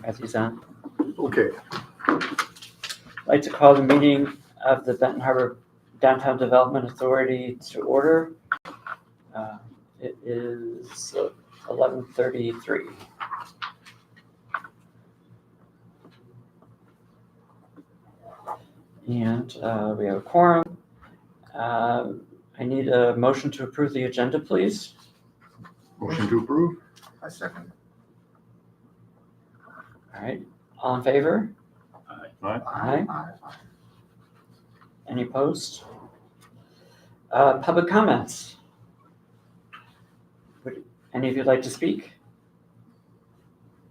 as he's on. Okay. I'd like to call the meeting of the Benton Harbor Downtown Development Authority to order. It is 11:33. And we have a quorum. I need a motion to approve the agenda, please. Motion to approve? I second. All right, all in favor? Aye. Aye. Any opposed? Public comments. Would any of you like to speak?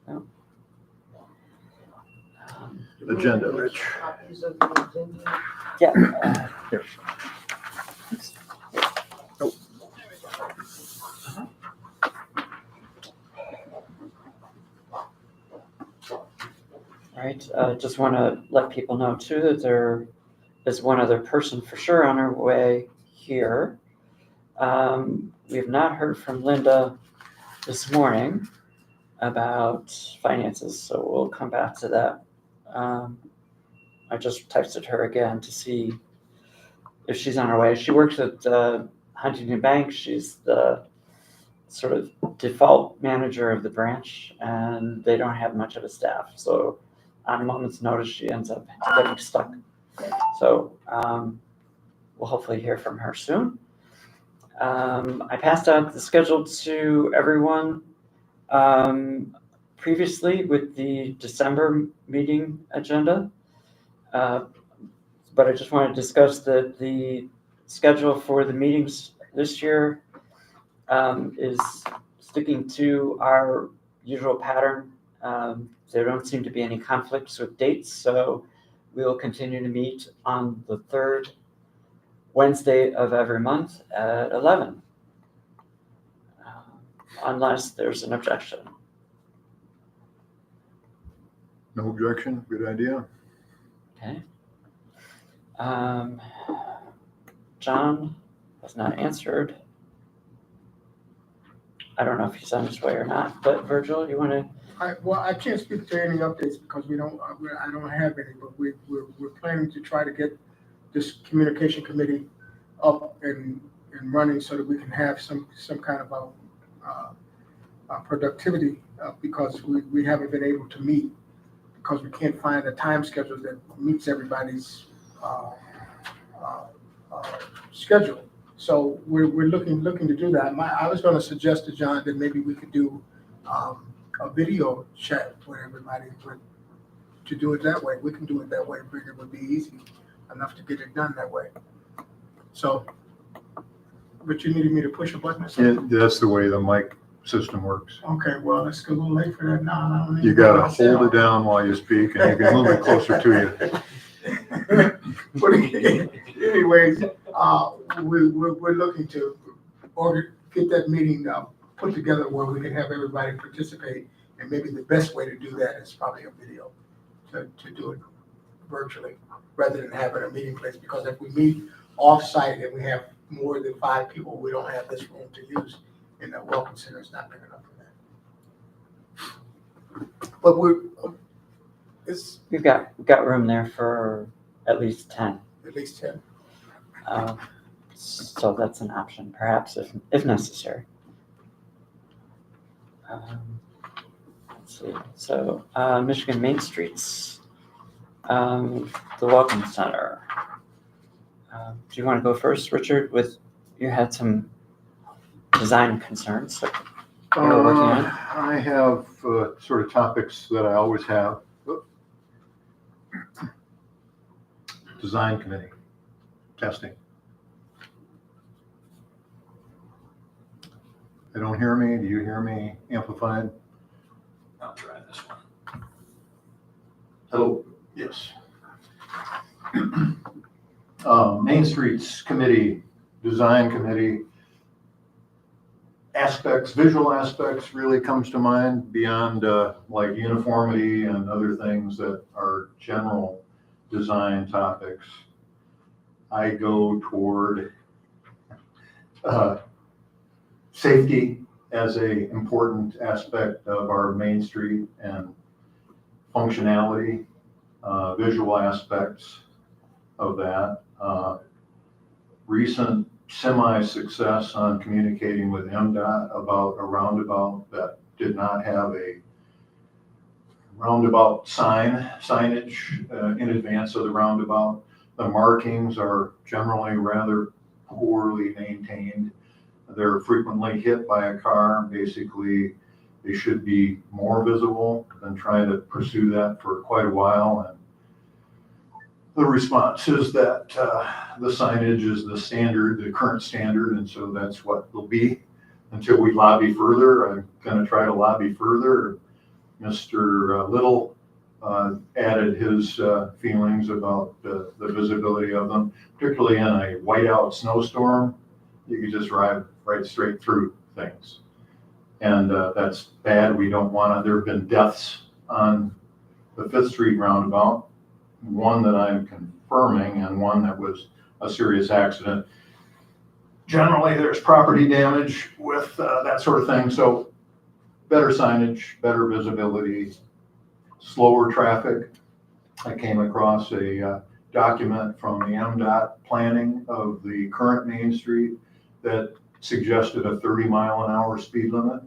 No? Agenda, Rich. Yeah. Here. Oh. All right, just want to let people know too that there is one other person for sure on our way here. We have not heard from Linda this morning about finances, so we'll come back to that. I just texted her again to see if she's on her way. She works at Huntington Bank. She's the sort of default manager of the branch, and they don't have much of a staff. So on a moment's notice, she ends up getting stuck. So we'll hopefully hear from her soon. I passed out the schedule to everyone previously with the December meeting agenda. But I just want to discuss that the schedule for the meetings this year is sticking to our usual pattern. There don't seem to be any conflicts with dates, so we will continue to meet on the third Wednesday of every month at 11, unless there's an objection. No objection, good idea. Okay. John has not answered. I don't know if he's on his way or not, but Virgil, you want to? I can't speak to any updates because I don't have any, but we're planning to try to get this communication committee up and running so that we can have some kind of productivity because we haven't been able to meet because we can't find a time schedule that meets everybody's schedule. So we're looking to do that. I was going to suggest to John that maybe we could do a video chat with everybody, but to do it that way, we can do it that way. It would be easy enough to get it done that way. So, but you needed me to push a button or something? Yeah, that's the way the mic system works. Okay, well, it's a little late for that now. You gotta hold it down while you speak and you can move it closer to you. But anyways, we're looking to get that meeting put together where we can have everybody participate, and maybe the best way to do that is probably a video, to do it virtually rather than having a meeting place, because if we meet off-site and we have more than 5 people, we don't have this room to use, and the welcome center is not big enough for that. But We've got room there for at least 10. At least 10. So that's an option, perhaps, if necessary. Let's see. So Michigan Main Streets, the Welcome Center. Do you want to go first, Richard? You had some design concerns that you were working on. I have sort of topics that I always have. Design committee, testing. They don't hear me. Do you hear me amplified? I'll try this one. Hello. Yes. Main Streets Committee, Design Committee. Aspects, visual aspects really comes to mind beyond like uniformity and other things that are general design topics. I go toward safety as a important aspect of our Main Street and functionality, visual aspects of that. Recent semi-success on communicating with MDOT about a roundabout that did not have a roundabout signage in advance of the roundabout. The markings are generally rather poorly maintained. They're frequently hit by a car. Basically, they should be more visible. Been trying to pursue that for quite a while, and the response is that the signage is the standard, the current standard, and so that's what will be until we lobby further. I'm going to try to lobby further. Mr. Little added his feelings about the visibility of them, particularly in a whiteout snowstorm. You could just drive right straight through things. And that's bad. We don't want to. There have been deaths on the 5th Street roundabout, one that I'm confirming and one that was a serious accident. Generally, there's property damage with that sort of thing. So better signage, better visibility, slower traffic. I came across a document from the MDOT planning of the current Main Street that suggested a 30-mile-an-hour speed limit.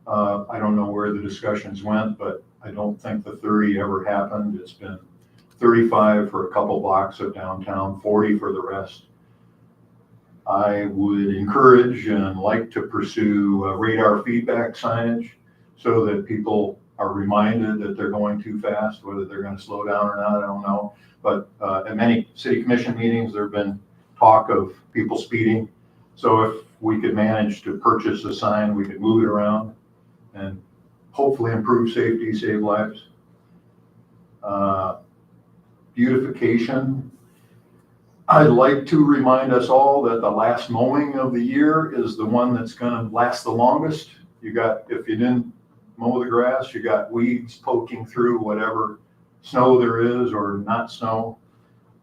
I don't know where the discussions went, but I don't think the 30 ever happened. It's been 35 for a couple blocks of downtown, 40 for the rest. I would encourage and like to pursue radar feedback signage so that people are reminded that they're going too fast, whether they're going to slow down or not, I don't know. But at many city commission meetings, there have been talk of people speeding. So if we could manage to purchase a sign, we could move it around and hopefully improve safety, save lives. Beautification. I'd like to remind us all that the last mowing of the year is the one that's going to last the longest. If you didn't mow the grass, you got weeds poking through whatever snow there is or not snow.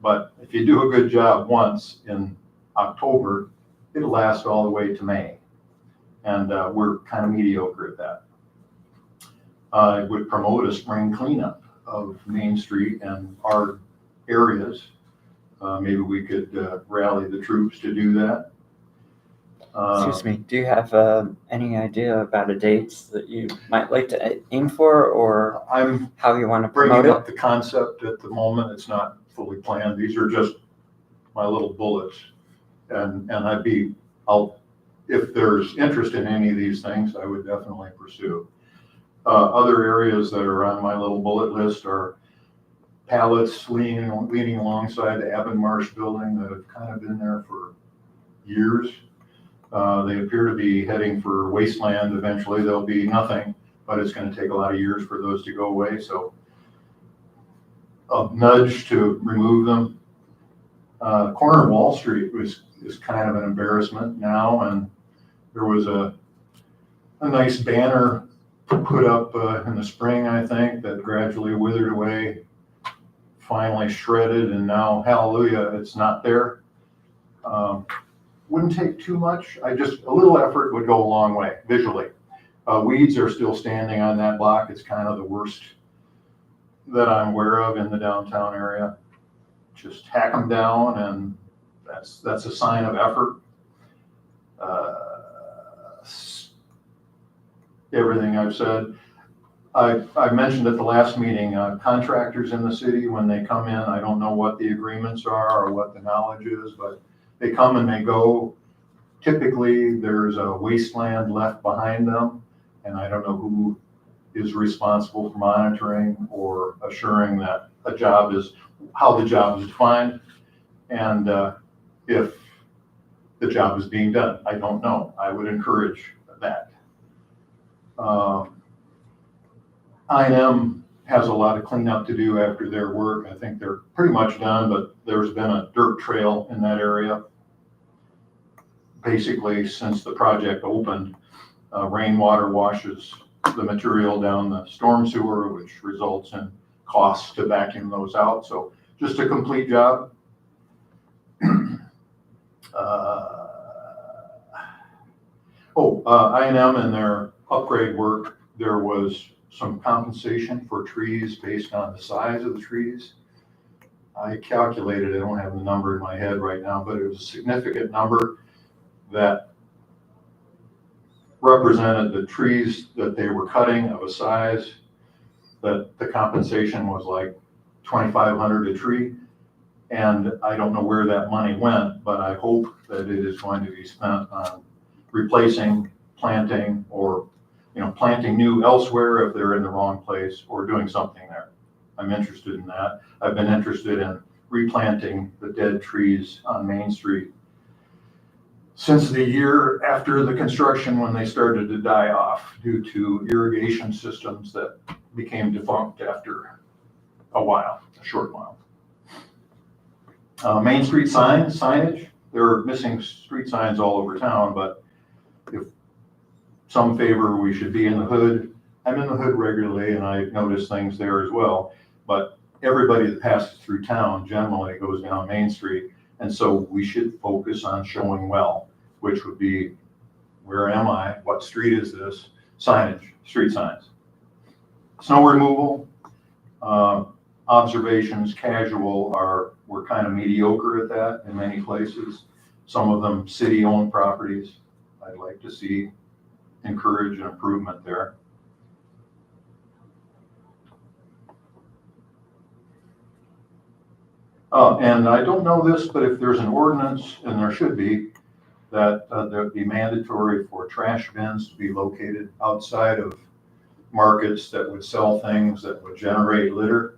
But if you do a good job once in October, it'll last all the way to May. And we're kind of mediocre at that. I would promote a spring cleanup of Main Street and our areas. Maybe we could rally the troops to do that. Excuse me, do you have any idea about a date that you might like to aim for, or I'm how you want to promote bringing it? up the concept at the moment. It's not fully planned. These are just my little bullets. And if there's interest in any of these things, I would definitely pursue. Other areas that are on my little bullet list are pallets leaning alongside the Abbott Marsh building that have kind of been there for years. They appear to be heading for wasteland. Eventually there'll be nothing, but it's going to take a lot of years for those to go away. So a nudge to remove them. Corner of Wall Street is kind of an embarrassment now, and there was a nice banner put up in the spring, I think, that gradually withered away, finally shredded, and now, hallelujah, it's not there. Wouldn't take too much. A little effort would go a long way, visually. Weeds are still standing on that block. It's kind of the worst that I'm aware of in the downtown area. Just hack them down, and that's a sign of effort. Everything I've said. I mentioned at the last meeting, contractors in the city, when they come in, I don't know what the agreements are or what the knowledge is, but they come and they go. Typically, there's a wasteland left behind them, and I don't know who is responsible for monitoring or assuring that how the job is defined, and if the job is being done. I don't know. I would encourage that. I&M has a lot of cleanup to do after their work. I think they're pretty much done, but there's been a dirt trail in that area. Basically, since the project opened, rainwater washes the material down the storm sewer, which results in costs to vacuum those out. So just a complete job. I&M and their upgrade work, there was some compensation for trees based on the size of the trees. I calculated, I don't have the number in my head right now, but it was a significant number that represented the trees that they were cutting of a size that the compensation was like $2,500 a tree. And I don't know where that money went, but I hope that it is going to be spent on replacing, planting, or, planting new elsewhere if they're in the wrong place, or doing something there. I'm interested in that. I've been interested in replanting the dead trees on Main Street since the year after the construction, when they started to die off due to irrigation systems that became defunct after a short while. Main Street signage, there are missing street signs all over town, but if some favor we should be in the hood. I'm in the hood regularly and I notice things there as well, but everybody that passes through town generally goes down Main Street. And so we should focus on showing well, which would be, where am I? What street is this? Signage, street signs. Snow removal, observations, casual we're kind of mediocre at that in many places. Some of them city-owned properties. I'd like to see encourage an improvement there. And I don't know this, but if there's an ordinance, and there should be, that there'd be mandatory for trash bins to be located outside of markets that would sell things that would generate litter.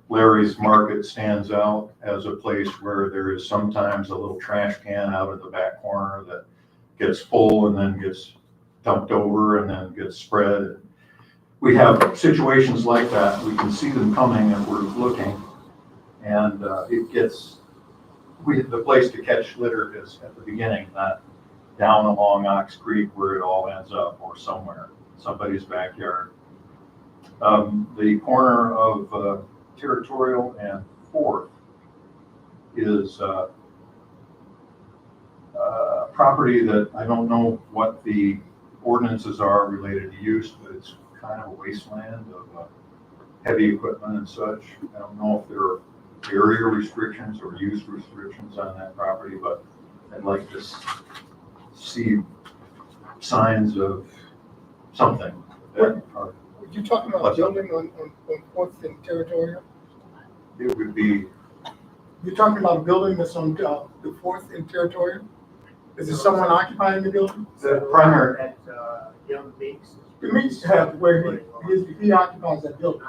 Larry's Market stands out as a place where there is sometimes a little trash can out of the back corner that gets full and then gets dumped over and then gets spread. We have situations like that. We can see them coming if we're looking. And the place to catch litter is at the beginning, not down along Ox Creek where it all ends up, or somewhere, somebody's backyard. The corner of Territorial and 4th is property that I don't know what the ordinances are related to use, but it's kind of a wasteland of heavy equipment and such. I don't know if there are area restrictions or use restrictions on that property, but I'd like to see signs of something that are. You talking about building on 4th and Territorial? It would be. You're talking about a building that's on the 4th and Territorial? Is there someone occupying the building? The primary. At Young Meeks. It means to have where he occupies that building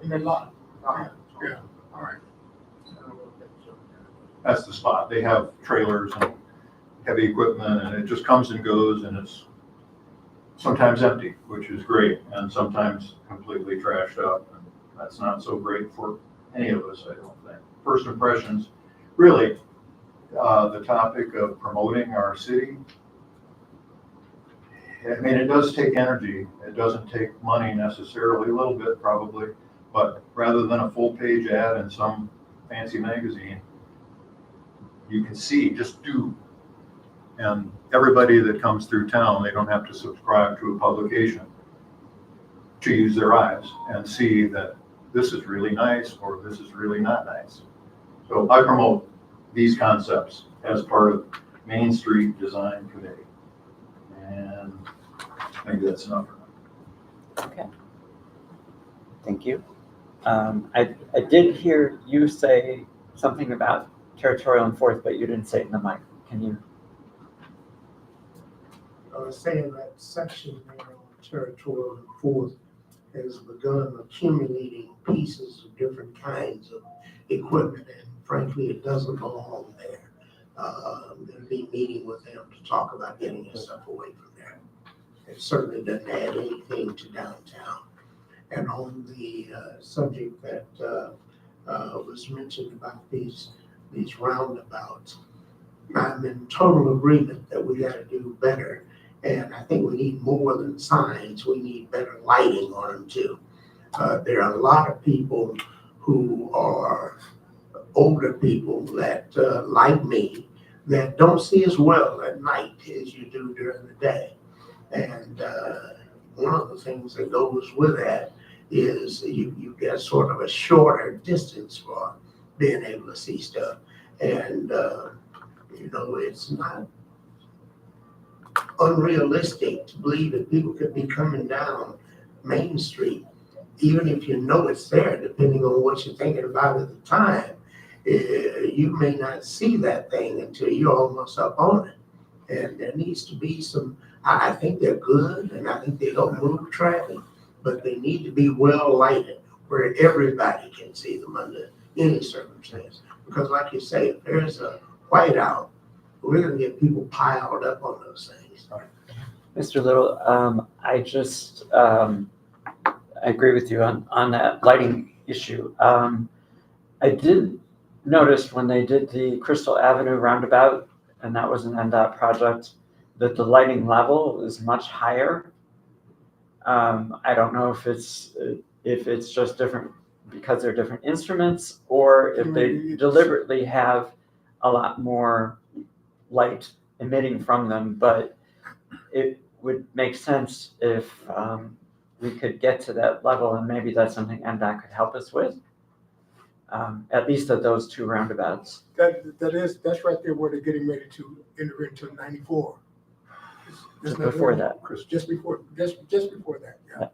in that lot. Yeah, all right. That's the spot. They have trailers and heavy equipment, and it just comes and goes, and it's sometimes empty, which is great, and sometimes completely trashed up. And that's not so great for any of us, I don't think. First impressions, really, the topic of promoting our city. I mean, it does take energy. It doesn't take money necessarily, a little bit probably, but rather than a full page ad in some fancy magazine, you can see, just do. And everybody that comes through town, they don't have to subscribe to a publication to use their eyes and see that this is really nice or this is really not nice. So I promote these concepts as part of Main Street Design Committee. And maybe that's enough. Okay. Thank you. I did hear you say something about Territorial and 4th, but you didn't say it in the mic. Can you? I was saying that section there on Territorial and 4th has begun accumulating pieces of different kinds of equipment, and frankly, it doesn't belong there. I'm going to be meeting with them to talk about getting this stuff away from there. It certainly doesn't add anything to downtown. And on the subject that was mentioned about these roundabouts, I'm in total agreement that we got to do better. And I think we need more than signs. We need better lighting on them too. There are a lot of people who are older people that, like me, that don't see as well at night as you do during the day. And one of the things that goes with that is you get sort of a shorter distance for being able to see stuff. And, it's not unrealistic to believe that people could be coming down Main Street, even if you know it's there, depending on what you're thinking about at the time. You may not see that thing until you're almost up on it. And there needs to be some, I think they're good, and I think they don't move traffic, but they need to be well lighted where everybody can see them under any circumstance. Because like you say, if there's a whiteout, we're gonna get people piled up on those things. Mr. Little, I agree with you on that lighting issue. I did notice when they did the Crystal Avenue roundabout, and that was an NDOT project, that the lighting level is much higher. I don't know if it's just different because they're different instruments, or if they deliberately have a lot more light emitting from them, but it would make sense if we could get to that level, and maybe that's something NDOT could help us with, at least at those two roundabouts. That's right there where they're getting ready to enter into 94. Before that. Just before that, yeah.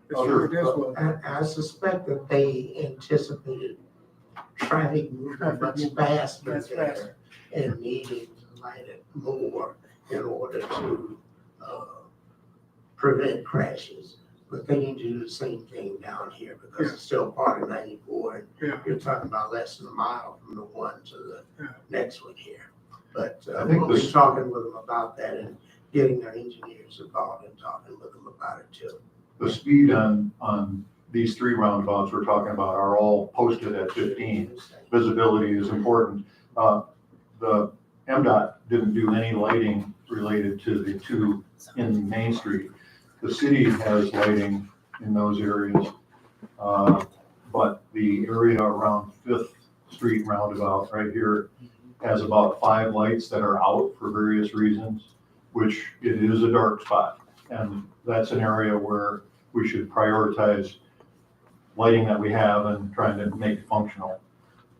It's Sure. it is well. I suspect that they anticipated traffic moving much faster That's there faster. and needed to light it more in order to prevent crashes. But they need to do the same thing down here because it's still part of 94. And Yeah. you're talking about less than a mile from the one to the Yeah. next one here. But I think we'll be this- talking with them about that and getting our engineers involved and talking with them about it too. The speed on these three roundabouts we're talking about are all posted at 15. Visibility is important. The MDOT didn't do any lighting related to the two in Main Street. The city has lighting in those areas, but the area around Fifth Street roundabout right here has about 5 lights that are out for various reasons, which it is a dark spot. And that's an area where we should prioritize lighting that we have and trying to make it functional.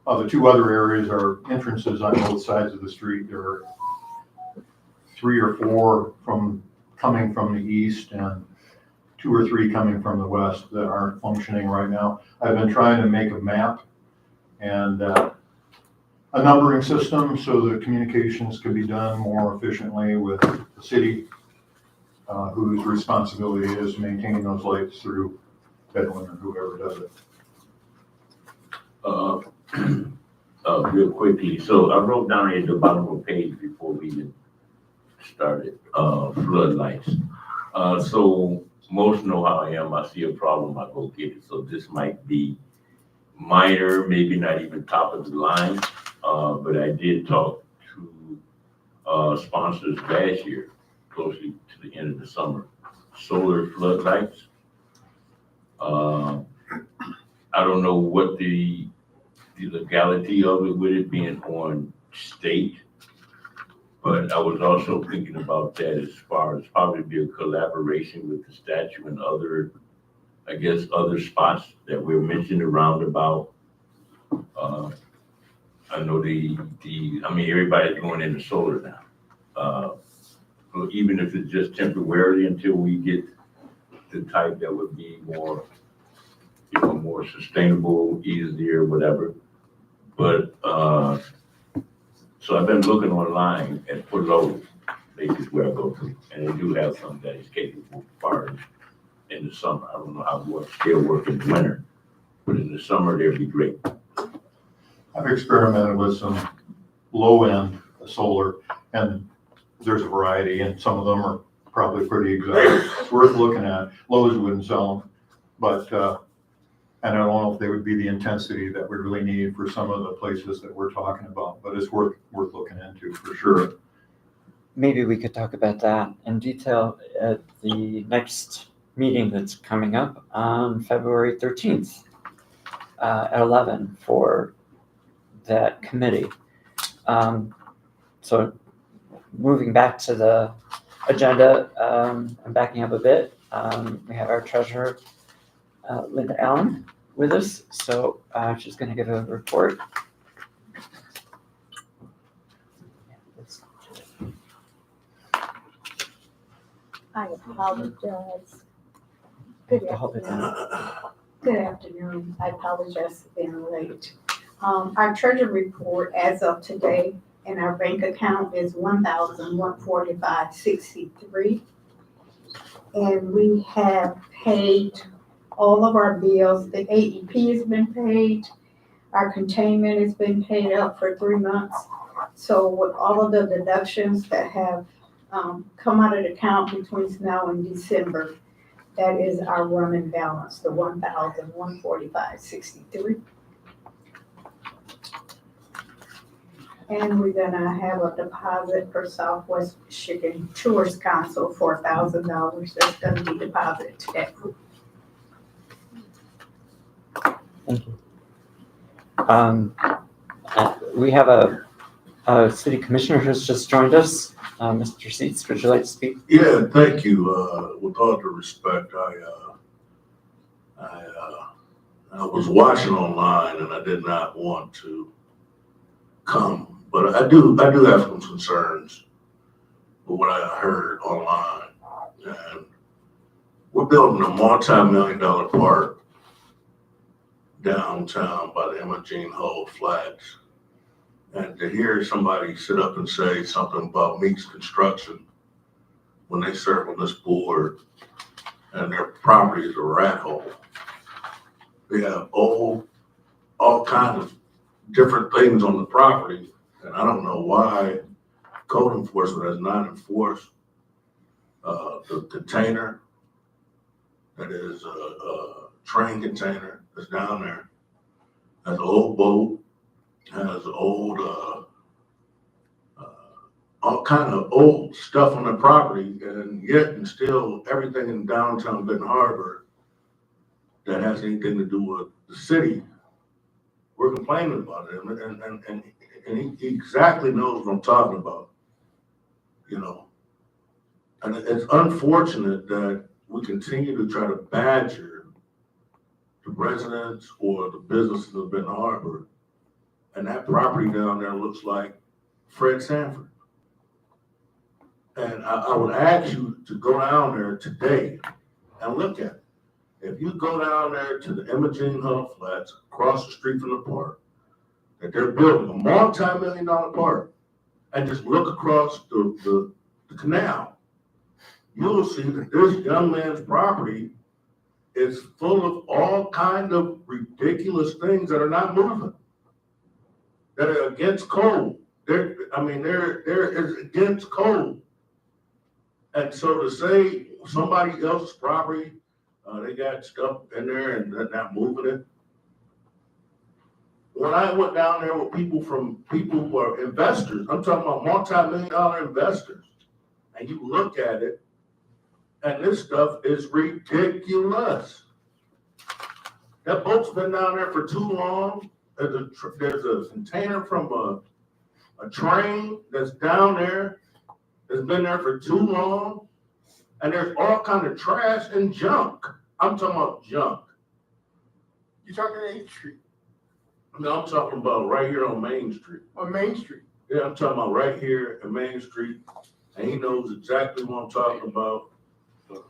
The two other areas are entrances on both sides of the street. There are 3 or 4 coming from the east and 2 or 3 coming from the west that aren't functioning right now. I've been trying to make a map and a numbering system so that communications can be done more efficiently with the city, whose responsibility is maintaining those lights through Bedouin or whoever does it. Real quickly, so I wrote down at the bottom of the page before we even started, floodlights. So most know how I am. I see a problem, I go get it. So this might be minor, maybe not even top of the line. But I did talk to sponsors last year, closely to the end of the summer. Solar floodlights. I don't know what the legality of it, with it being on state. But I was also thinking about that as far as probably be a collaboration with the statue and other, I guess, other spots that we're mentioning around about. I know everybody's going into solar now. So even if it's just temporarily until we get the type that would be more, more sustainable, easier, whatever. But, so I've been looking online at for low, places where I go to, and they do have some that is capable of firing in the summer. I don't know how they'll work in the winter, but in the summer, they'll be great. I've experimented with some low-end solar, and there's a variety, and some of them are probably pretty exotic. It's worth looking at. Lowe's wouldn't sell them, but I don't know if they would be the intensity that we really need for some of the places that we're talking about, but it's worth looking into for sure. Maybe we could talk about that in detail at the next meeting that's coming up on February 13th at 11 for that committee. So moving back to the agenda, I'm backing up a bit. We have our treasurer, Linda Allen, with us, so she's going to give a report. I apologize. Good afternoon. Good afternoon. I apologize for being late. Our treasury report as of today in our bank account is $1,145.63. And we have paid all of our bills. The AEP has been paid. Our containment has been paid up for 3 months. So with all of the deductions that have come out of the account between now and December, that is our running balance, the $1,145.63. And we're gonna have a deposit for Southwest Michigan Tourist Council, $4,000. That's gonna be deposited to that group. Thank you. We have a city commissioner who's just joined us. Mr. Seats, would you like to speak? Yeah, thank you. With all due respect, I was watching online and I did not want to come, but I do have some concerns with what I heard online. And we're building a multi-million-dollar park downtown by the Imogene Hull Flats. And to hear somebody sit up and say something about Meeks Construction when they serve on this board and their property is a rat hole. They have all kinds of different things on the property, and I don't know why code enforcement has not enforced the container that is a train container that's down there. Has an old boat, has old, all kind of old stuff on the property, and yet and still everything in downtown Benton Harbor that has anything to do with the city, we're complaining about it, and he exactly knows what I'm talking about, you know. And it's unfortunate that we continue to try to badger the residents or the businesses of Benton Harbor, and that property down there looks like Fred Sanford. And I would ask you to go down there today and look at it. If you go down there to the Imogene Hull Flats, across the street from the park, that they're building a multi-million-dollar park, and just look across the canal, you'll see that this young man's property is full of all kind of ridiculous things that are not moving, that are against code. They're is against code. And so to say somebody else's property, they got stuff in there and they're not moving it. When I went down there with people who are investors, I'm talking about multi-million-dollar investors, and you look at it, and this stuff is ridiculous. That boat's been down there for too long. There's a container from a train that's down there that's been there for too long. And there's all kind of trash and junk. I'm talking about junk. You talking 8th Street, No, I'm talking about right here on Main Street. on Main Street? Yeah, I'm talking about right here on Main Street. And he knows exactly what I'm talking about.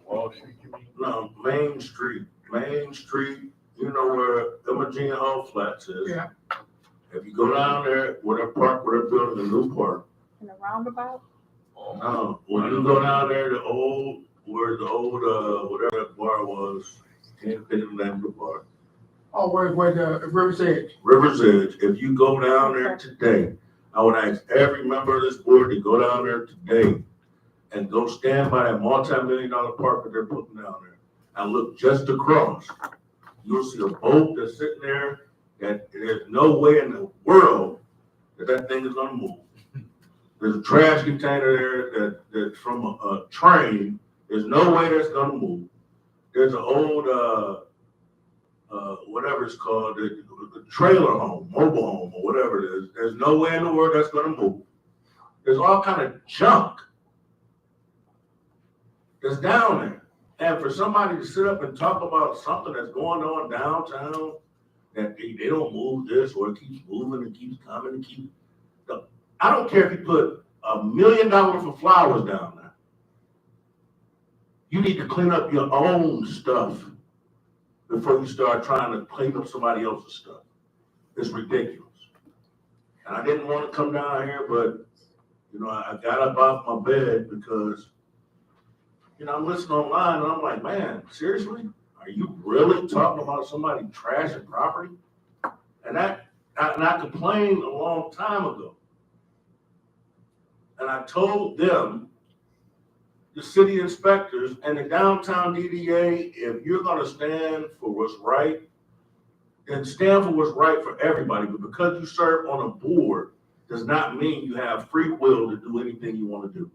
Wall Street, you mean? No, Main Street. Main Street, you know where Imogene Hull Flats is. Yeah. If you go down there, where they're building a new park. In the roundabout? No, when you go down there, where the old, whatever that bar was, can't think of the name of the bar. Oh, where the River's Edge? River's Edge, if you go down there today, I would ask every member of this board to go down there today and go stand by that multi-million-dollar park that they're putting down there and look just across. You'll see a boat that's sitting there that there's no way in the world that thing is gonna move. There's a trash container there that's from a train. There's no way that's gonna move. There's an old, whatever it's called, the trailer home, mobile home, or whatever it is. There's no way in the world that's gonna move. There's all kind of junk. that's down there. And for somebody to sit up and talk about something that's going on downtown, that they don't move this or it keeps moving and keeps coming and keeps. I don't care if you put $1 million for flowers down there. You need to clean up your own stuff before you start trying to clean up somebody else's stuff. It's ridiculous. And I didn't want to come down here, but I got up off my bed because I'm listening online and I'm like, man, seriously? Are you really talking about somebody trashing property? And I complained a long time ago. And I told them, the city inspectors and the downtown DDA, if you're gonna stand for what's right, then stand for what's right for everybody. But because you serve on a board does not mean you have free will to do anything you want to do.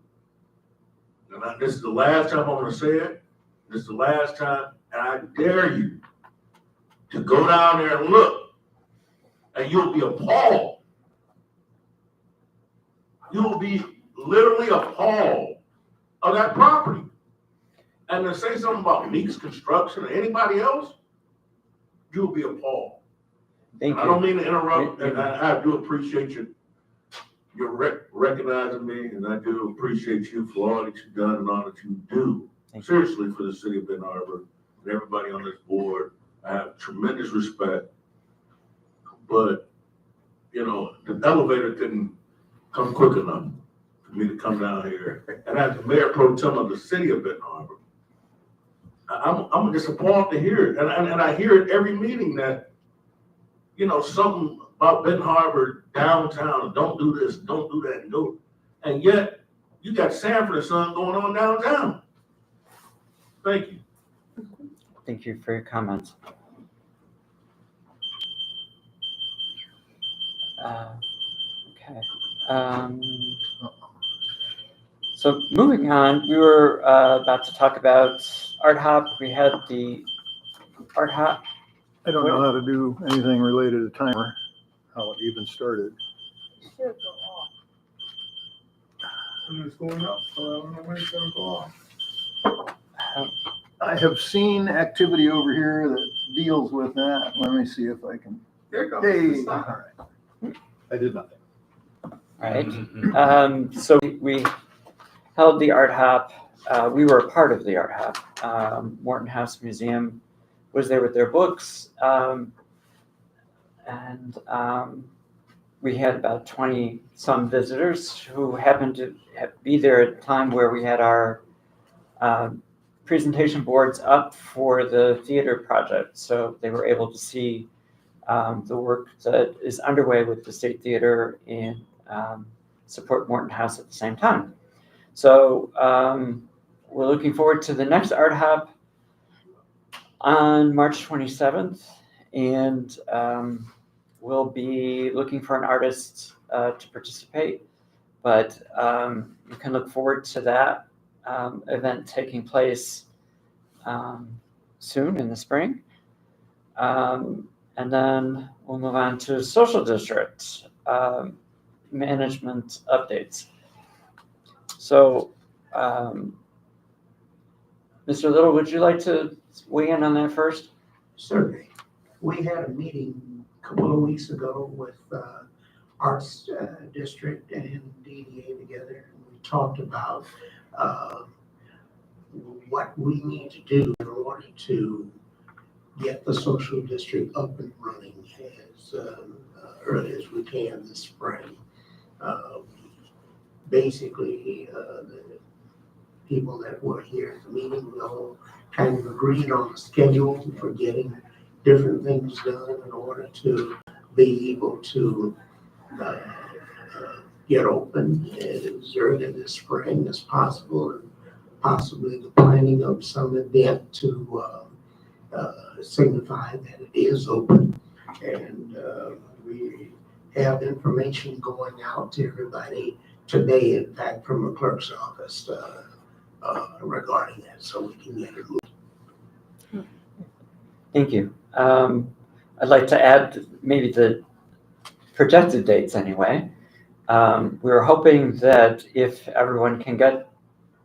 And this is the last time I'm gonna say it. This is the last time, and I dare you to go down there and look, and you'll be appalled. You will be literally appalled of that property. And to say something about Meeks Construction or anybody else, you'll be appalled. Thank you. I don't mean to interrupt, and I do appreciate you're recognizing me, and I do appreciate you for all that you've done and all that you do. Seriously, for the city of Benton Harbor and everybody on this board. I have tremendous respect, but the elevator couldn't come quick enough for me to come down here. And as the mayor pro tem of the city of Benton Harbor, I'm disappointed to hear it. And I hear it every meeting that, something about Benton Harbor downtown, don't do this, don't do that, and do it. And yet, you got Sanford and Son going on downtown. Thank you. Thank you for your comments. Okay. So moving on, we were about to talk about Art Hop. We had the Art Hop. I don't know how to do anything related to timer, how it even started. Should go off. And it's going up, so I don't know when it's gonna go off. I have seen activity over here that deals with that. Let me see if I can. There it goes. Hey, It's all not. right. I did nothing. Right. So we held the Art Hop. We were a part of the Art Hop. Morton House Museum was there with their books. And we had about 20 some visitors who happened to be there at a time where we had our presentation boards up for the theater project. So they were able to see the work that is underway with the State Theater and support Morton House at the same time. So we're looking forward to the next Art Hop on March 27th. And we'll be looking for an artist to participate. But you can look forward to that event taking place soon in the spring. And then we'll move on to social district management updates. So, Mr. Little, would you like to weigh in on that first? Certainly. We had a meeting a couple of weeks ago with Arts District and DDA together. And we talked about what we need to do in order to get the social district up and running as early as we can this spring. Basically, the people that were here at the meeting, we all kind of agreed on a schedule for getting different things done in order to be able to get open as early this spring as possible, and possibly the planning of some event to signify that it is open. And we have information going out to everybody today, in fact, from the clerk's office regarding that, so we can get it moved. Thank you. I'd like to add maybe the projected dates anyway. We were hoping that if everyone can get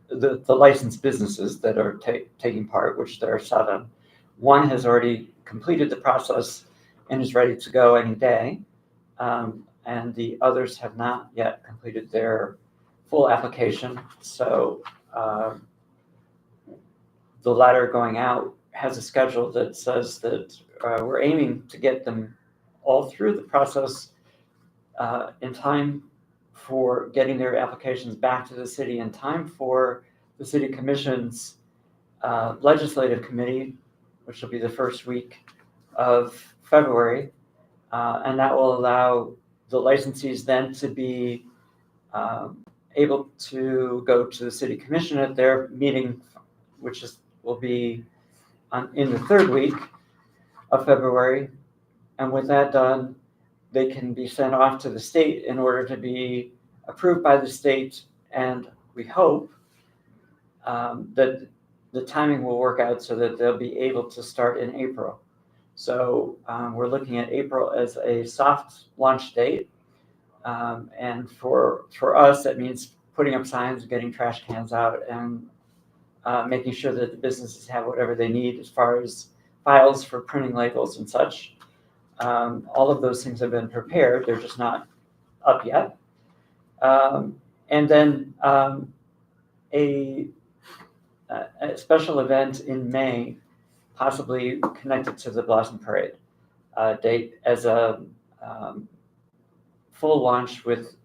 the licensed businesses that are taking part, which there are 7. One has already completed the process and is ready to go any day. And the others have not yet completed their full application. So the letter going out has a schedule that says that we're aiming to get them all through the process in time for getting their applications back to the city, in time for the city commission's legislative committee, which will be the first week of February. And that will allow the licensees then to be able to go to the city commission at their meeting, which will be in the 3rd week of February. And with that done, they can be sent off to the state in order to be approved by the state. And we hope that the timing will work out so that they'll be able to start in April. So we're looking at April as a soft launch date. And for us, that means putting up signs, getting trash cans out, and making sure that the businesses have whatever they need as far as files for printing labels and such. All of those things have been prepared. They're just not up yet. And then a special event in May, possibly connected to the Blossom Parade date, as a full launch with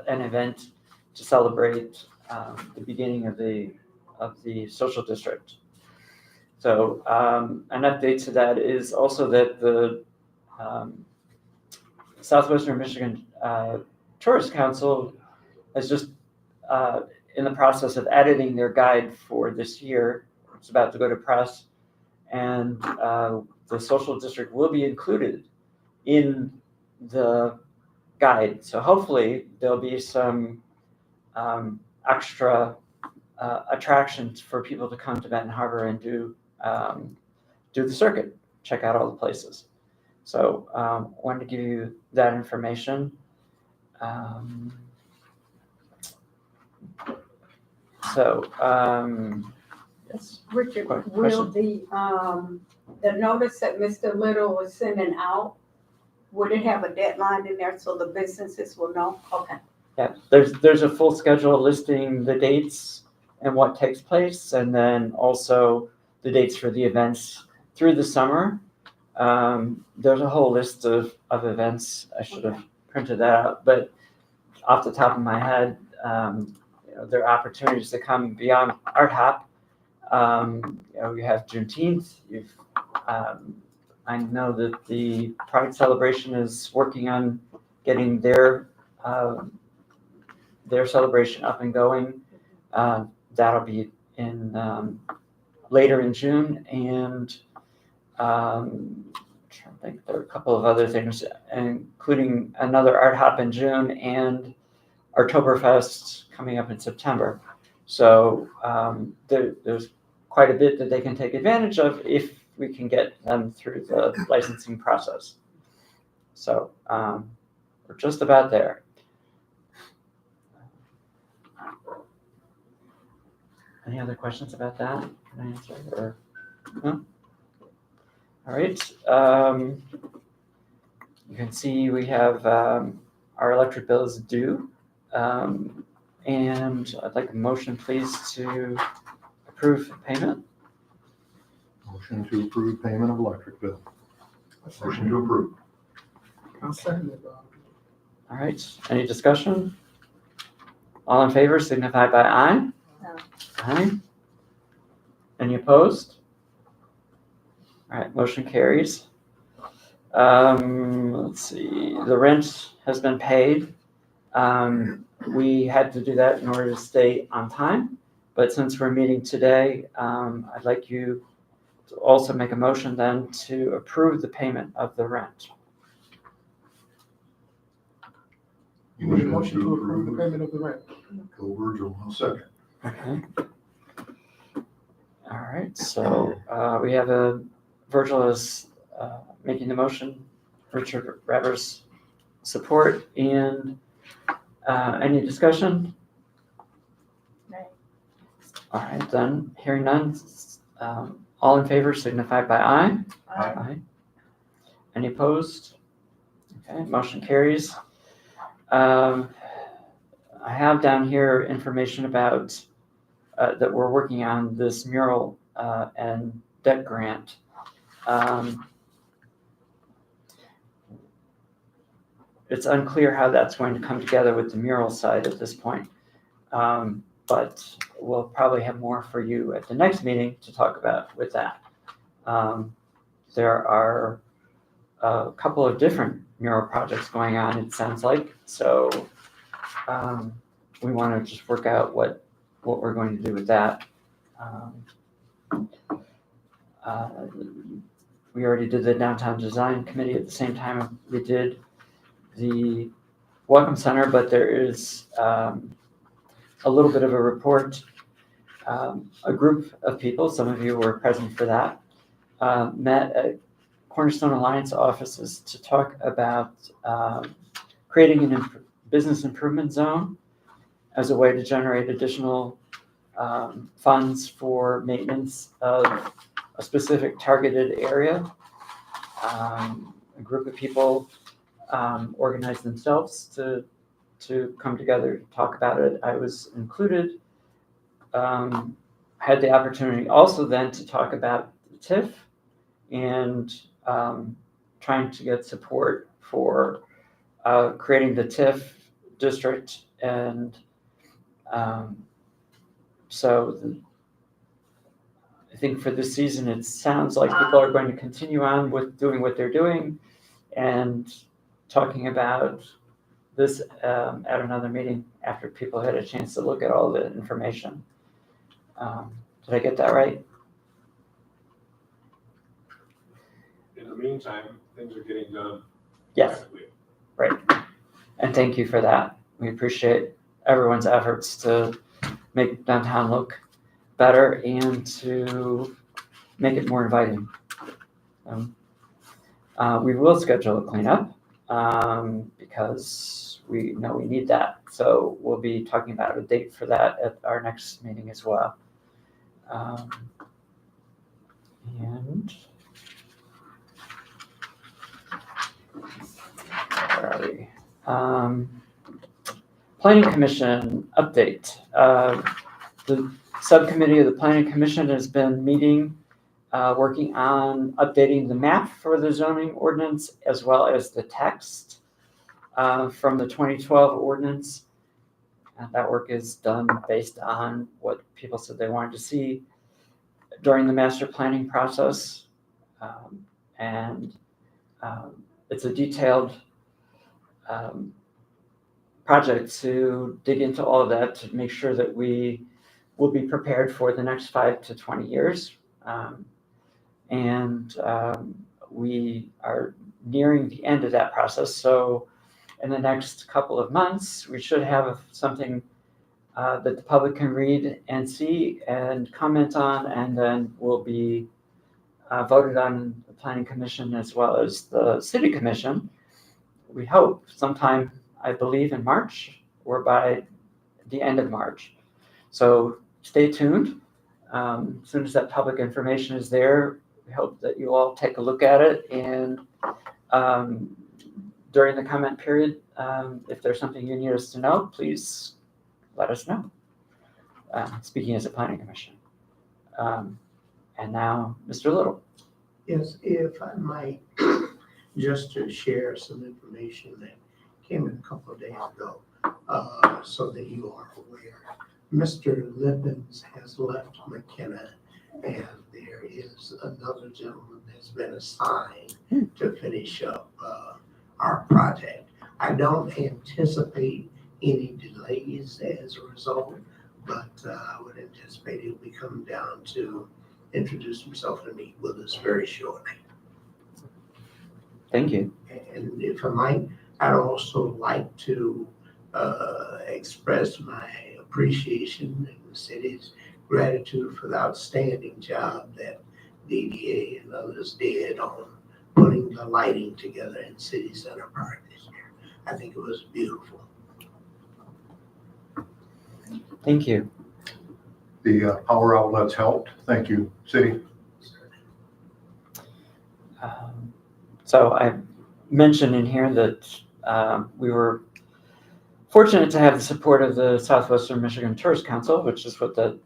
an event to celebrate the beginning of the social district. So an update to that is also that the Southwestern Michigan Tourist Council is just in the process of editing their guide for this year. It's about to go to press, and the social district will be included in the guide. So hopefully there'll be some extra attractions for people to come to Benton Harbor and do the circuit, check out all the places. So wanted to give you that information. Yes. Richard, Question? will the notice that Mr. Little was sending out, would it have a deadline in there so the businesses will know? Okay. Yeah, there's a full schedule listing the dates and what takes place, and then also the dates for the events through the summer. There's a whole list of events. I should have printed that out, but off the top of my head, there are opportunities to come beyond Art Hop. You have Juneteenth. I know that the Pride Celebration is working on getting their celebration up and going. That'll be in later in June, and I'm trying to think, there are a couple of other things, including another Art Hop in June and Oktoberfest coming up in September. So there's quite a bit that they can take advantage of if we can get them through the licensing process. So we're just about there. Any other questions about that? Can I answer? Or no? All right. You can see we have our electric bill is due. And I'd like a motion, please, to approve payment. Motion to approve payment of electric bill. Motion to approve. I'll second it, Bob. All right. Any discussion? All in favor signify by aye. No. Aye. Any opposed? All right, motion carries. Let's see, the rent has been paid. We had to do that in order to stay on time, but since we're meeting today, I'd like you to also make a motion then to approve the payment of the rent. You need a motion to approve the payment of the rent. Go Virgil, I'll second. Okay. All right, so we have Virgil is making the motion, Richard Revers support, and any discussion? All right, then, hearing none, all in favor signify by aye. Aye. Any opposed? Okay, motion carries. I have down here information about, that we're working on this mural and debt grant. It's unclear how that's going to come together with the mural side at this point. But we'll probably have more for you at the next meeting to talk about with that. There are a couple of different mural projects going on, it sounds like. So we want to just work out what we're going to do with that. We already did the downtown design committee at the same time we did the Welcome Center, but there is a little bit of a report. A group of people, some of you were present for that, met at Cornerstone Alliance offices to talk about creating a business improvement zone as a way to generate additional funds for maintenance of a specific targeted area. A group of people organized themselves to come together to talk about it. I was included. Had the opportunity also then to talk about the TIF and trying to get support for creating the TIF district. And I think for this season, it sounds like people are going to continue on with doing what they're doing and talking about this at another meeting after people had a chance to look at all the information. Did I get that right? In the meantime, things are getting done. Yes. rapidly. And thank you for that. We appreciate everyone's efforts to make downtown look better and to make it more inviting. We will schedule a cleanup because we know we need that. So we'll be talking about a date for that at our next meeting as well. And where are we? Planning Commission update. The subcommittee of the Planning Commission has been meeting, working on updating the map for the zoning ordinance as well as the text from the 2012 ordinance. That work is done based on what people said they wanted to see during the master planning process. It's a detailed project to dig into all of that to make sure that we will be prepared for the next 5 to 20 years. We are nearing the end of that process. So in the next couple of months, we should have something that the public can read and see and comment on, and then will be voted on the Planning Commission as well as the City Commission. We hope sometime, I believe, in March or by the end of March. So stay tuned. As soon as that public information is there, we hope that you all take a look at it. And during the comment period, if there's something you need us to know, please let us know. Speaking as a Planning Commission. And now, Mr. Little. Yes, if I might, just to share some information that came in a couple of days ago, so that you are aware. Mr. Lippens has left McKenna, and there is another gentleman that's been assigned to finish up our project. I don't anticipate any delays as a result, but I would anticipate he'll be coming down to introduce himself and meet with us very shortly. Thank you. And if I might, I'd also like to express my appreciation and the city's gratitude for the outstanding job that DDA and others did on putting the lighting together in City Center Park this year. I think it was beautiful. Thank you. the power outlets helped. Thank you, city. So I mentioned in here that we were fortunate to have the support of the Southwestern Michigan Tourist Council, which is what the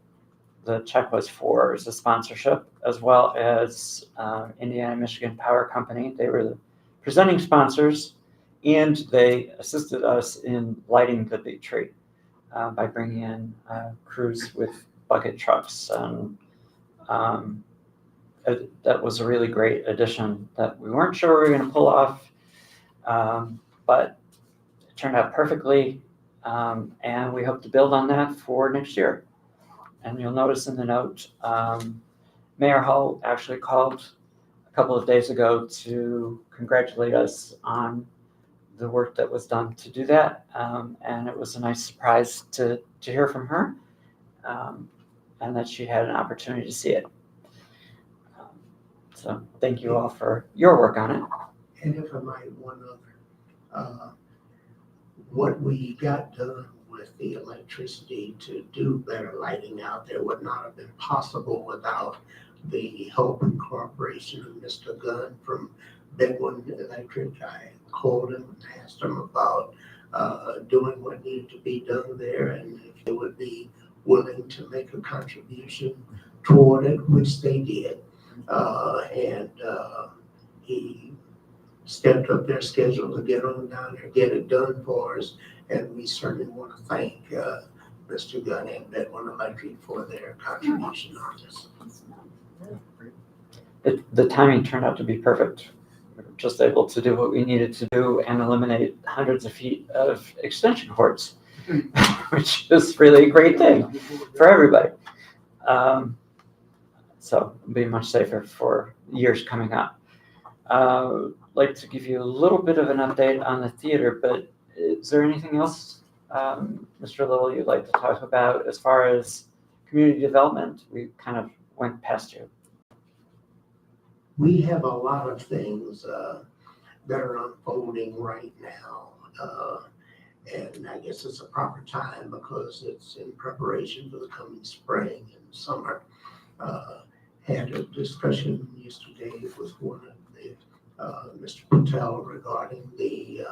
check was for, as a sponsorship, as well as Indiana Michigan Power Company. They were the presenting sponsors, and they assisted us in lighting the big tree by bringing in crews with bucket trucks. And that was a really great addition that we weren't sure we were going to pull off, but it turned out perfectly, and we hope to build on that for next year. And you'll notice in the note, Mayor Hull actually called a couple of days ago to congratulate us on the work that was done to do that. And it was a nice surprise to hear from her, and that she had an opportunity to see it. So thank you all for your work on it. And if I might, one other, what we got done with the electricity to do better lighting out there would not have been possible without the help and cooperation of Mr. Gunn from Bedouin Electric. I called him and asked him about doing what needed to be done there, and if they would be willing to make a contribution toward it, which they did. And he stepped up their schedule to get on down there, get it done for us. And we certainly want to thank Mr. Gunn and Bedouin Electric for their contribution on this. The timing turned out to be perfect. We were just able to do what we needed to do and eliminate hundreds of feet of extension cords, which is really a great thing for everybody. So it'll be much safer for years coming up. I'd like to give you a little bit of an update on the theater, but is there anything else, Mr. Little, you'd like to talk about as far as community development? We kind of went past you. We have a lot of things that are unfolding right now. And I guess it's a proper time because it's in preparation for the coming spring and summer. Had a discussion yesterday with one of the, Mr. Patel, regarding the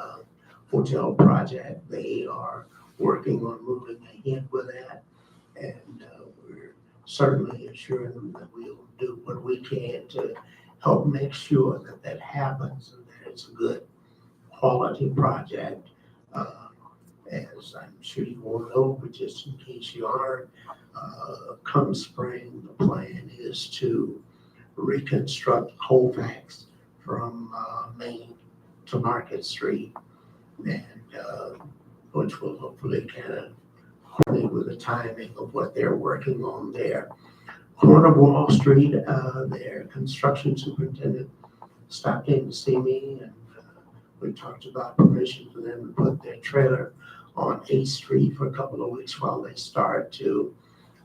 hotel project. They are working on moving ahead with that. And we're certainly assuring them that we'll do what we can to help make sure that that happens and that it's a good quality project. As I'm sure you all know, but just in case you aren't, come spring, the plan is to reconstruct Colfax from Main to Market Street, and which will hopefully kind of coordinate with the timing of what they're working on there. Corner Wall Street, their construction superintendent stopped in to see me, and we talked about permission for them to put their trailer on 8th Street for a couple of weeks while they start to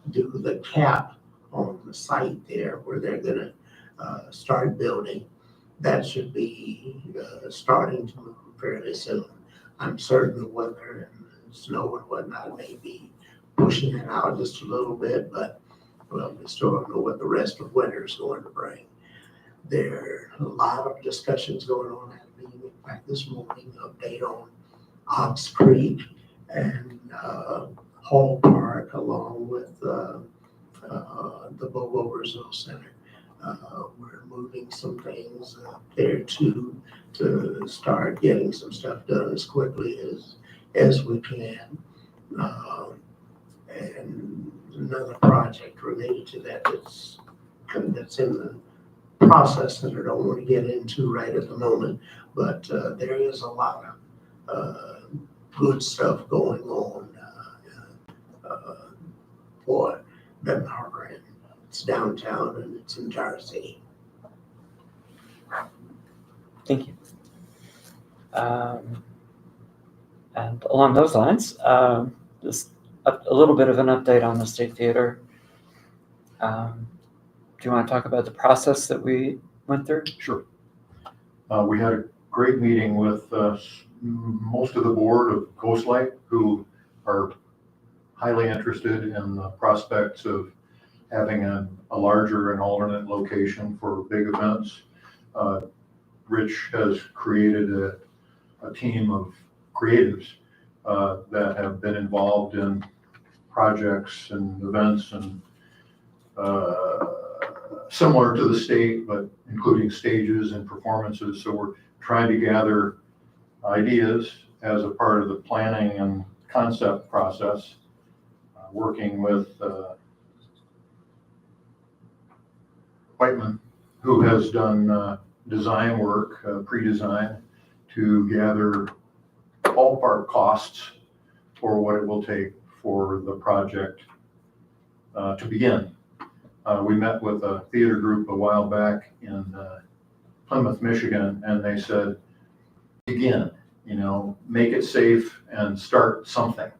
do the cap on the site there where they're gonna start building. That should be starting to move fairly soon. I'm certain the weather and snow and whatnot may be pushing it out just a little bit, but well, we still don't know what the rest of winter is going to bring. There are a lot of discussions going on at the meeting. In fact, this morning, update on Ox Creek and Hall Park, along with the Bobo Brazil Center. We're moving some things there too to start getting some stuff done as quickly as we can. And another project related to that that's in the process that I don't want to get into right at the moment, but there is a lot of good stuff going on for Benton Harbor and its downtown and its entire city. Thank you. And along those lines, just a little bit of an update on the State Theater. Do you want to talk about the process that we went through? Sure. We had a great meeting with most of the board of Ghostlight, who are highly interested in the prospects of having a larger and alternate location for big events. Rich has created a team of creatives that have been involved in projects and events and similar to the state, but including stages and performances. So we're trying to gather ideas as a part of the planning and concept process, working with Whiteman, who has done design work, pre-design, to gather ballpark costs for what it will take for the project to begin. We met with a theater group a while back in Plymouth, Michigan, and they said, begin, make it safe and start something,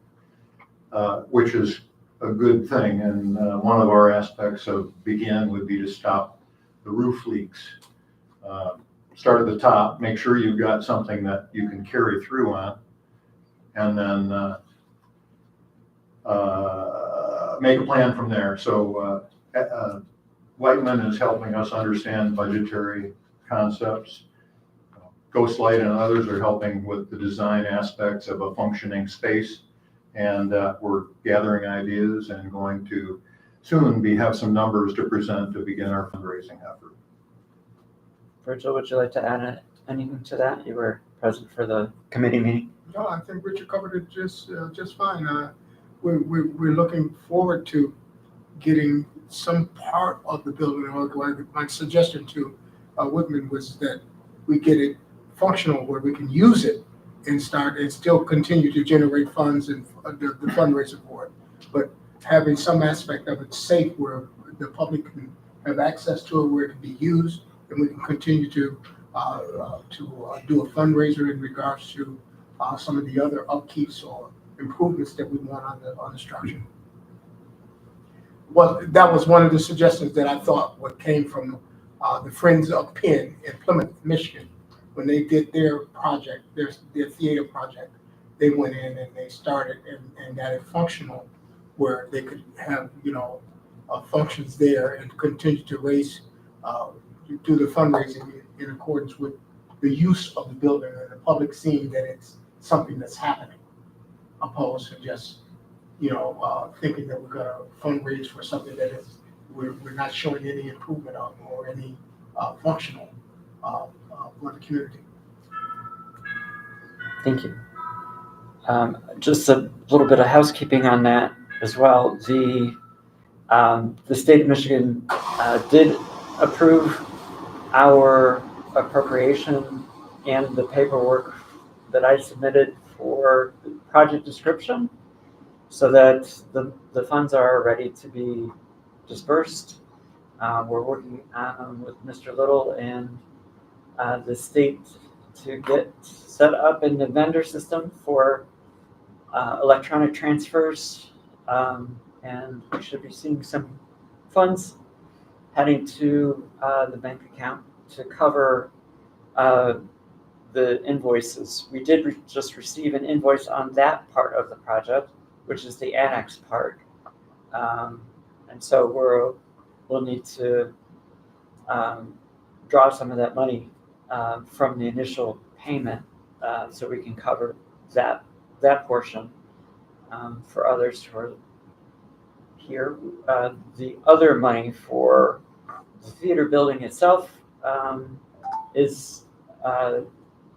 which is a good thing. And one of our aspects of begin would be to stop the roof leaks. Start at the top, make sure you've got something that you can carry through on, and then make a plan from there. So Whiteman is helping us understand budgetary concepts. Ghostlight and others are helping with the design aspects of a functioning space. And we're gathering ideas and going to soon have some numbers to present to begin our fundraising effort. Virgil, would you like to add anything to that? You were present for the committee meeting. No, I think Richard covered it just fine. We're looking forward to getting some part of the building. My suggestion to Whitman was that we get it functional where we can use it and still continue to generate funds and the fundraiser for it. But having some aspect of it safe where the public can have access to it, where it can be used, and we can continue to do a fundraiser in regards to some of the other upkeeps or improvements that we want on the structure. Well, that was one of the suggestions that I thought what came from the Friends of Penn in Plymouth, Michigan. When they did their project, their theater project, they went in and they started and got it functional where they could have, functions there and continue to raise, do the fundraising in accordance with the use of the building and the public seeing that it's something that's happening, opposed to just, thinking that we're gonna fundraise for something that is, we're not showing any improvement on or any functional for the community. Thank you. Just a little bit of housekeeping on that as well. The state of Michigan did approve our appropriation and the paperwork that I submitted for the project description, so that the funds are ready to be dispersed. We're working with Mr. Little and the state to get set up in the vendor system for electronic transfers, and we should be seeing some funds heading to the bank account to cover the invoices. We did just receive an invoice on that part of the project, which is the annex part, and so we'll need to draw some of that money from the initial payment, so we can cover that portion for others who are here. The other money for the theater building itself is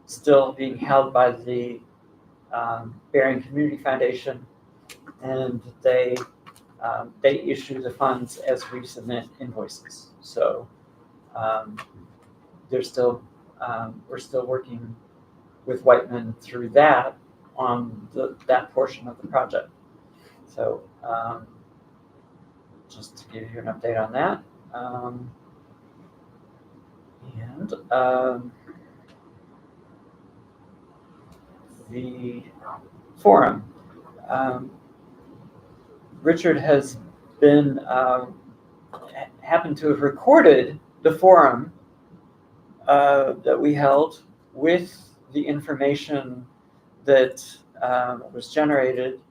still being held by the Bering Community Foundation, and they issue the funds as we submit invoices. So we're still working with Whiteman through that on that portion of the project. So just to give you an update on that. The forum. Richard has been happened to have recorded the forum that we held with the information that was generated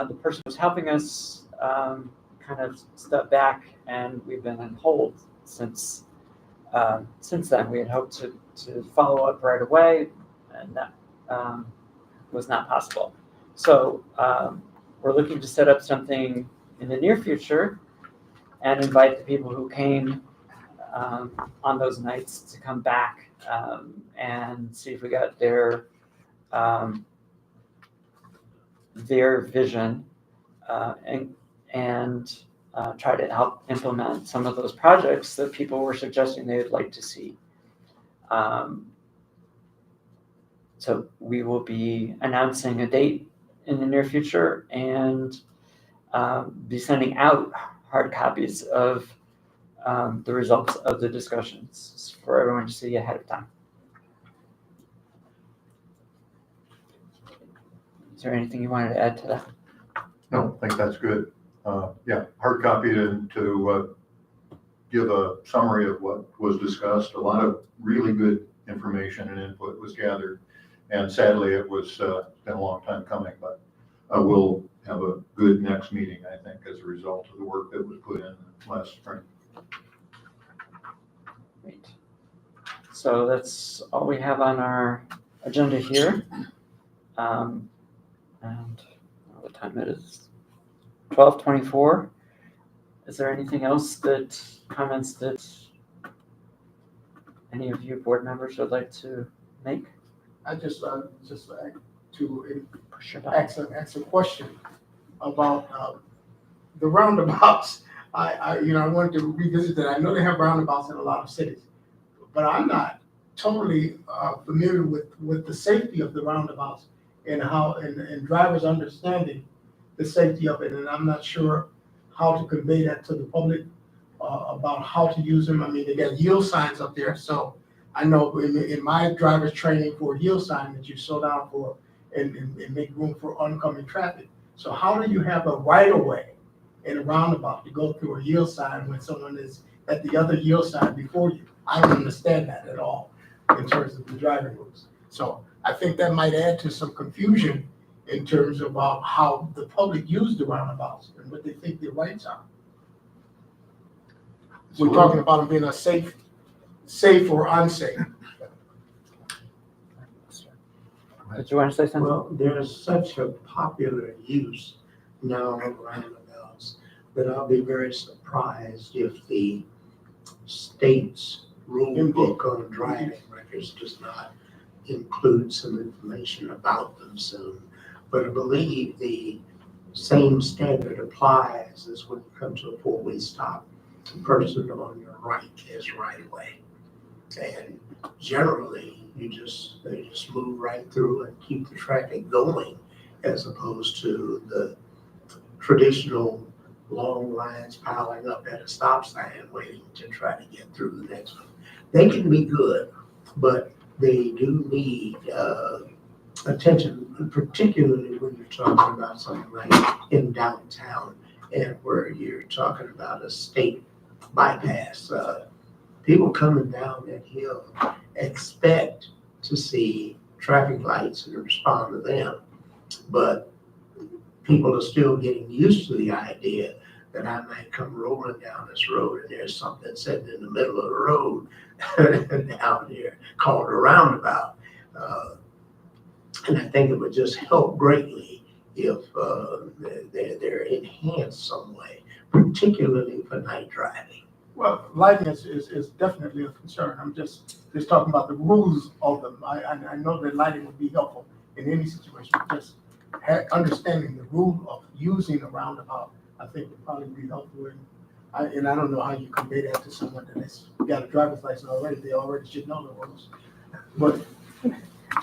the person who's helping us kind of stepped back, and we've been on hold since then. We had hoped to follow up right away, and that was not possible. So we're looking to set up something in the near future and invite the people who came on those nights to come back and see if we got their vision and try to help implement some of those projects that people were suggesting they would like to see. So we will be announcing a date in the near future and be sending out hard copies of the results of the discussions for everyone to see ahead of time. Is there anything you wanted to add to that? No, I think that's good. Yeah, hard copy to give a summary of what was discussed. A lot of really good information and input was gathered. And sadly, it was been a long time coming, but we'll have a good next meeting, I think, as a result of the work that was put in last spring. Great. So that's all we have on our agenda here. And what time it is? 12:24. Is there anything else comments that any of you board members would like to make? I just like to Push your button. ask a question about the roundabouts. I wanted to revisit that. I know they have roundabouts in a lot of cities, but I'm not totally familiar with the safety of the roundabouts and how and drivers understanding the safety of it, and I'm not sure how to convey that to the public about how to use them. I mean, they got yield signs up there, so I know in my driver's training for a yield sign that you slow down for and make room for oncoming traffic. So how do you have a right of way in a roundabout to go through a yield sign when someone is at the other yield sign before you? I don't understand that at all in terms of the driving rules. So I think that might add to some confusion in terms of how the public use the roundabouts and what they think their rights are. We're talking about them being safe or unsafe. Did you want to say something? Well, there's such a popular use now of roundabouts that I'll be very surprised if the state's rule book on driving records does not include some information about them soon. But I believe the same standard applies as when you come to a four-way stop. The person on your right is right away. And generally, they just move right through and keep the traffic going, as opposed to the traditional long lines piling up at a stop sign waiting to try to get through the next one. They can be good, but they do need attention, particularly when you're talking about something like in downtown and where you're talking about a state bypass. People coming down that hill expect to see traffic lights and respond to them, but people are still getting used to the idea that I might come rolling down this road and there's something sitting in the middle of the road down here called a roundabout. And I think it would just help greatly if they're enhanced some way, particularly for night driving. Well, lighting is definitely a concern. I'm just talking about the rules of them. I know that lighting would be helpful in any situation. Just understanding the rule of using a roundabout, I think would probably be helpful. And I don't know how you convey that to someone that has got a driver's license already. They already should know the rules.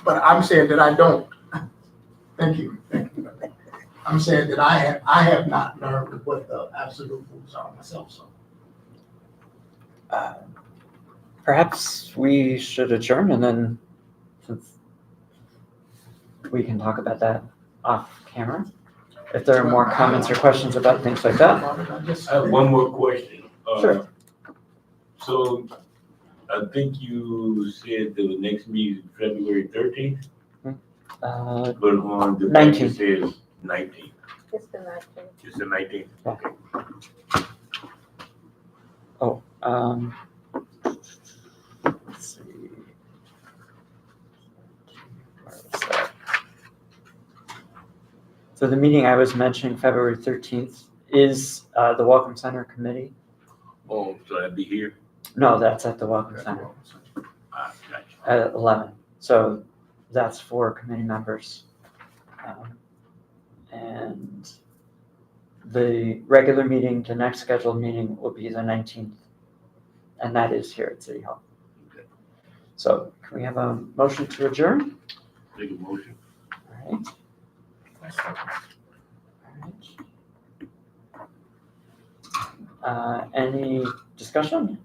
But I'm saying that I don't. Thank you. I'm saying that I have not learned what the absolute rules are myself. So. Perhaps we should adjourn, and then since we can talk about that off camera, if there are more comments or questions about things like that. I have one more question. Sure. So I think you said the next meeting is February 13th, but on the back it 19th. says 19th. It's the 19th. It's the 19th. Oh, let's see. Where was that? So the meeting I was mentioning, February 13th, is the Welcome Center Committee. Oh, so that'd be here? No, that's at the Welcome Center Ah, gotcha. at 11. So that's for committee members. And the regular meeting, the next scheduled meeting will be the 19th. And that is here at City Hall. Okay. So can we have a motion to adjourn? Take a motion. All right. Any discussion?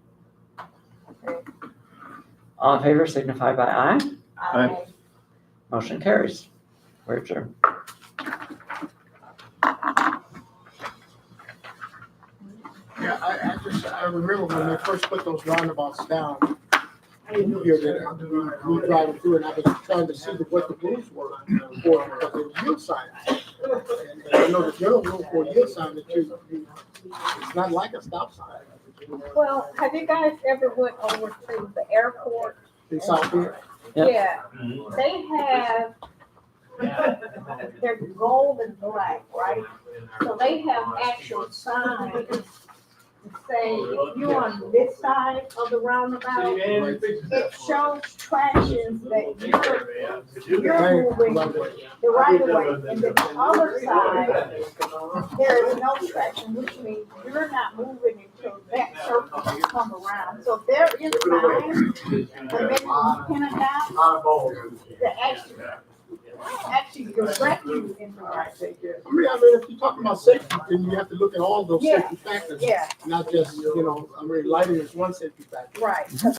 All in favor signify by aye. Aye. Motion carries. We're adjourned. Yeah, I remember when they first put those roundabouts down, here that we driving through and I was trying to see what the rules were for, because there was yield signs. And I know the general rule for yield sign that it's not like a stop sign. Well, have you guys ever went over to the airport? In South Bend, Yep. Yeah, they have, they're gold and black, right? So they have actual signs that say, if you're on this side of the roundabout, it shows tractions that you're moving the right way. And the other side, there is no traction, which means you're not moving until that circle come around. So there is signs, but maybe you pin it down, that actually direct you in the right way. I mean, if you're talking about safety, then you have to look at all those Yeah. safety factors, Yeah, not just, I mean, lighting is one safety factor. right.